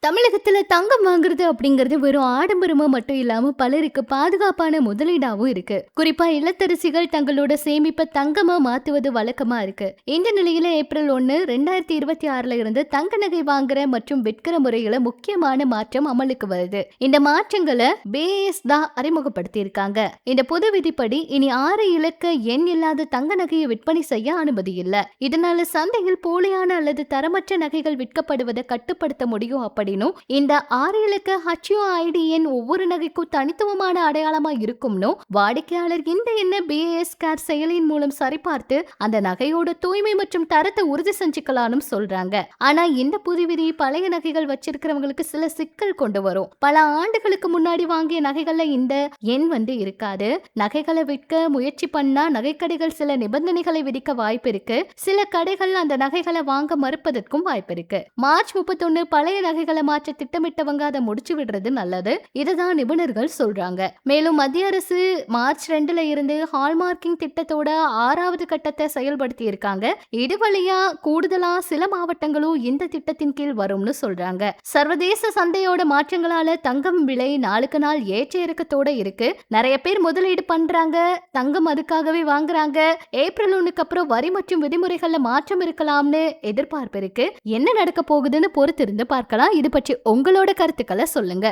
தமிழகத்துல தங்கம் வாங்குறது அப்படிங்கிறது வெறும் ஆடம்பரமா மட்டும் இல்லாம பலருக்கு பாதுகாப்பான முதலீடாவும் இருக்கு. குறிப்பா இல்லத்தரசிகள் தங்களோட சேமிப்பை தங்கமா மாத்துவது வழக்கமா இருக்கு. இந்த நிலையில ஏப்ரல் 1, 2026ல இருந்து தங்க நகை வாங்குற மற்றும் விற்கிற முறையில முக்கியமான மாற்றம் அமலுக்கு வருது. இந்த மாற்றங்களை BIS தான் அறிமுகப்படுத்தி இருக்காங்க. இந்த புது விதிப்படி இனி 6 இலக்க எண் இல்லாத தங்க நகையை விற்பனை செய்ய அனுமதி இல்ல. இதனால சந்தையில் போலியான அல்லது தரமற்ற நகைகள் விற்கப்படுவதை கட்டுப்படுத்த முடியும். அப்படின்னும் இந்த 6 இலக்க HUID எண் ஒவ்வொரு நகைக்கும் தனித்துவமான அடையாளமா இருக்கும்னு வாடிக்கையாளர் இந்த எண்ணை BIS கேர் செயலியின் மூலம் சரிபார்த்து அந்த நகையோட தூய்மை மற்றும் தரத்தை உறுதி செஞ்சுக்கலாம்னு சொல்றாங்க. ஆனா இந்த புது விதி பழைய நகைகள் வச்சிருக்கிறவங்களுக்கு சில சிக்கல் கொண்டு வரும். பல ஆண்டுகளுக்கு முன்னாடி வாங்கிய நகைகள்ல இந்த எண் இருக்காது. நகைகளை விற்க முயற்சி பண்ணா நகைக்கடைகள் சில நிபந்தனைகளை விதிக்க வாய்ப்பு இருக்கு. சில கடைகள் அந்த நகைகளை வாங்க மறுப்பதற்கும் வாய்ப்பு இருக்கு. மார்ச் 31 பழைய நகைகளை மாற்ற திட்டமிட்டவங்க அதை முடிச்சு விடுறது நல்லது. இதுதான் நிபுணர்கள் சொல்றாங்க. மேலும் மத்திய அரசு மார்ச் 2ல இருந்து ஹால்மார்க்கிங் திட்டத்தோட 6வது கட்டத்தை செயல்படுத்தி இருக்காங்க. இது வழியா கூடுதலா சில மாவட்டங்களும் இந்த திட்டத்தின் கீழ் வரும்னு சொல்றாங்க. சர்வதேச சந்தையோட மாற்றங்களால தங்கம் விலை நாளுக்கு நாள் ஏற்ற இறக்கத்தோட இருக்கு. நிறைய பேர் முதலீடு பண்றாங்க, தங்கம் அதுக்காகவே வாங்குறாங்க. ஏப்ரல் 1க்கு அப்புறம் வரி மற்றும் விதிமுறைகள்ல மாற்றம் இருக்கலாம்னு எதிர்பார்ப்பு இருக்கு. என்ன நடக்க போகுதுன்னு பொறுத்திருந்து பார்க்கலாம். இது பற்றி உங்களோட கருத்துக்களை சொல்லுங்க.